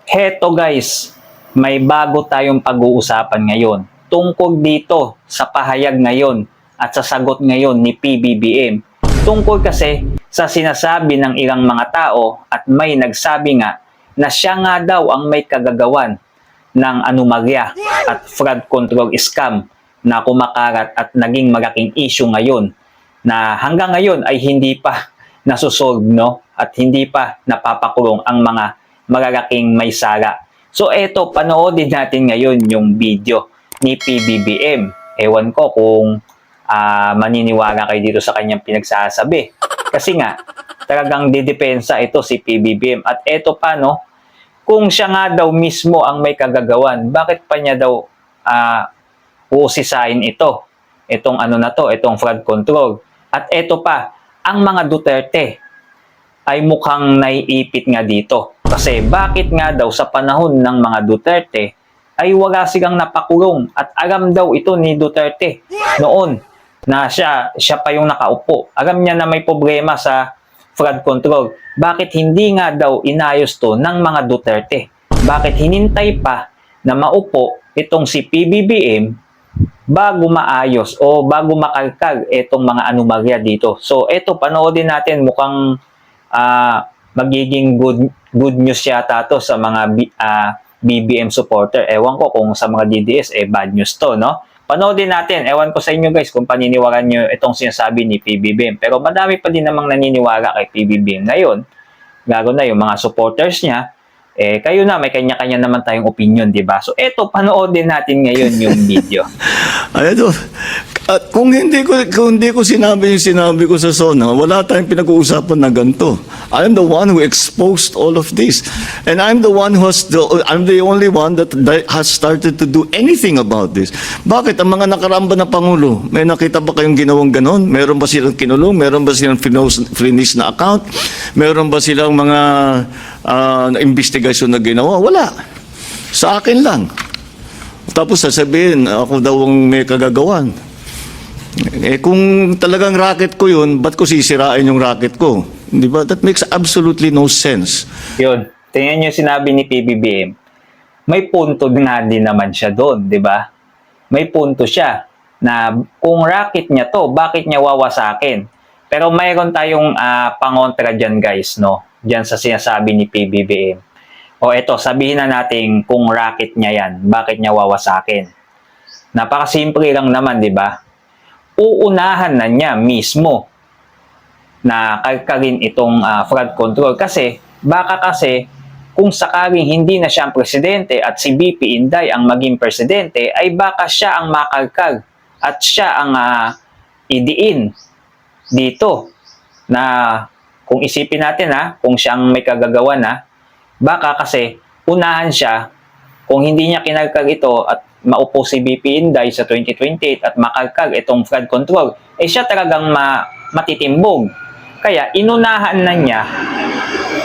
Heto guys, may bago tayong pag-uusapan ngayon tungkol dito sa pahayag ngayon at sa sagot ngayon ni PBBM. Tungkol kasi sa sinasabi ng ilang mga tao at may nagsabi nga na siya nga daw ang may kagagawan ng anomalya at fraud control scam na kumakarat at naging malaking issue ngayon na hanggang ngayon ay hindi pa nasusolve, no? At hindi pa napapakulong ang mga malalaking may sala. So eto, panoodin natin ngayon yung video ni PBBM. Ewan ko kung maniniwala kayo dito sa kanyang pinagsasabi. Kasi nga, talagang didepensa ito si PBBM. At eto pa, no? Kung siya nga daw mismo ang may kagagawan, bakit pa niya daw uusisain ito? Itong ano na to, itong fraud control. At eto pa, ang mga Duterte ay mukhang naiipit nga dito. Kasi bakit nga daw sa panahon ng mga Duterte ay wala silang napakulong at alam daw ito ni Duterte noon na siya pa yung nakaupo. Alam niya na may problema sa fraud control. Bakit hindi nga daw inayos to ng mga Duterte? Bakit hinintay pa na maupo itong si PBBM bago maayos o bago makalkal itong mga anomalya dito? So ito, panoodin natin, mukhang magiging good news yata to sa mga BBM supporter. Ewan ko kung sa mga DDS bad news to, no? Panoodin natin. Ewan ko sa inyo guys kung paniniwalaan nyo itong sinasabi ni PBBM. Pero madami pa din namang naniniwala kay PBBM ngayon. Lalo na yung mga supporters niya. Kayo na, may kanya-kanya naman tayong opinion, di ba? So, eto, panoodin natin ngayon yung video. Ano, at kung hindi ko sinabi yung sinabi ko sa SONA, wala tayong pinag-uusapan na ganito. I'm the one who exposed all of this. And I'm the only one that has started to do anything about this. Bakit? Ang mga nakaramba na Pangulo, may nakita ba kayong ginawang ganon? Meron ba silang kinulong? Meron ba silang finish na account? Meron ba silang mga investigasyon na ginawa? Wala. Sa akin lang. Tapos sasabihin, ako daw ang may kagagawan. Kung talagang racket ko yun, ba't ko sisirain yung racket ko? Di ba? That makes absolutely no sense. Yun. Tingnan nyo sinabi ni PBBM. May punto nga din naman siya doon, di ba? May punto siya na kung racket niya to, bakit niya wawasakin? Pero mayroon tayong pangontra dyan guys, no? Dyan sa sinasabi ni PBBM. O eto, sabihin na natin kung racket niya yan, bakit niya wawasakin? Napakasimple lang naman, di ba? Uunahan na niya mismo na kalkalin itong fraud control. Kasi, baka kasi, kung sakaling hindi na siya ang presidente at si BP Inday ang maging presidente, ay baka siya ang makalkal at siya ang idiin dito na kung isipin natin kung siya ang may kagagawan baka kasi unahan siya kung hindi niya kinalkal ito at maupo si BP Inday sa 2028 at makalkal itong flood control, siya talagang matitimbog. Kaya inunahan na niya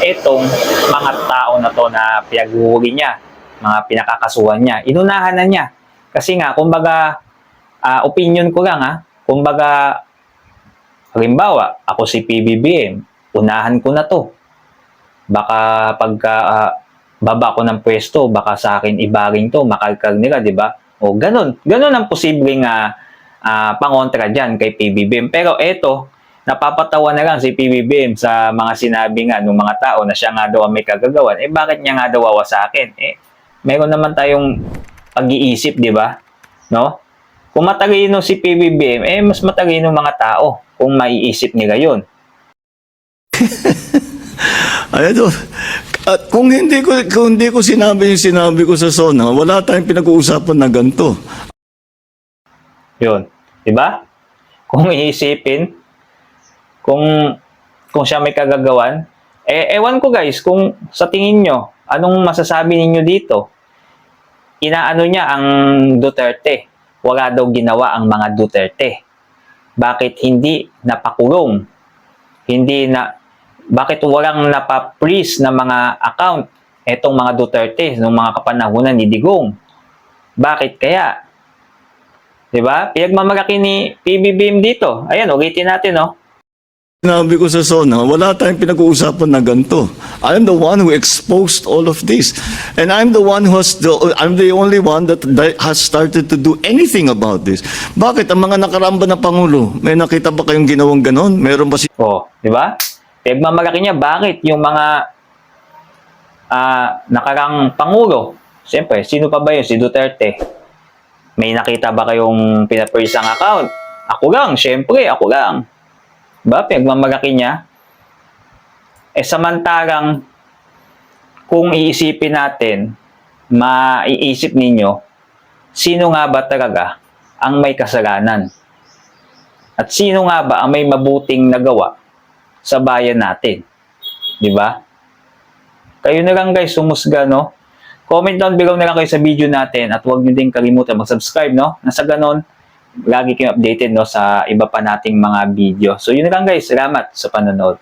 itong mga tao na to na pinaghuli niya, mga pinakakasuhan niya. Inunahan na niya. Kasi nga, kumbaga, opinion ko lang kumbaga, halimbawa, ako si PBBM, unahan ko na to. Baka pagka baba ko ng pwesto, baka sa akin ibaring to, makalkal nila, di ba? O ganun. Ganun ang posibleng pangontra dyan kay PBBM. Pero eto, napapatawa na lang si PBBM sa mga sinabi nga ng mga tao na siya nga daw ang may kagagawan. Bakit niya nga daw wawasakin? Meron naman tayong pag-iisip, di ba? No? Kung matalino si PBBM, mas matalino mga tao kung maiisip nila yun. Ano, at kung hindi ko sinabi yung sinabi ko sa SONA, wala tayong pinag-uusapan na ganito. Yun. Di ba? Kung iisipin, kung siya may kagagawan, ewan ko guys, kung sa tingin nyo, anong masasabi ninyo dito? Inaano niya ang Duterte. Wala daw ginawa ang mga Duterte. Bakit hindi napakulong? Bakit walang napa-freeze na mga account etong mga Duterte nung mga kapanahunan ni Digong? Bakit kaya? 'Di ba? Pinagmamalaki ni PBBM dito. Ayan, ulitin natin, no? Sinabi ko sa SONA, wala tayong pinag-uusapan na ganito. I'm the one who exposed all of this. And I'm the only one that has started to do anything about this. Bakit? Ang mga nakaramba na Pangulo, may nakita ba kayong ginawang ganon? Meron ba Oh, di ba? Pagmamalaki niya, bakit yung mga nakarang Pangulo? Siyempre, sino pa ba yun? Si Duterte. May nakita ba kayong pinapersang account? Ako lang, siyempre, ako lang. Diba? Pagmamalaki niya. Samantalang, kung iisipin natin, maiisip ninyo, sino nga ba talaga ang may kasalanan? At sino nga ba ang may mabuting nagawa sa bayan natin? Di ba? Kayo na lang guys, sumusga, no? Comment down below na lang kayo sa video natin at huwag nyo din kalimutan mag-subscribe, no? Nasa ganon, lagi kayong updated, no, sa iba pa nating mga video. So, yun na lang guys. Salamat sa panonood.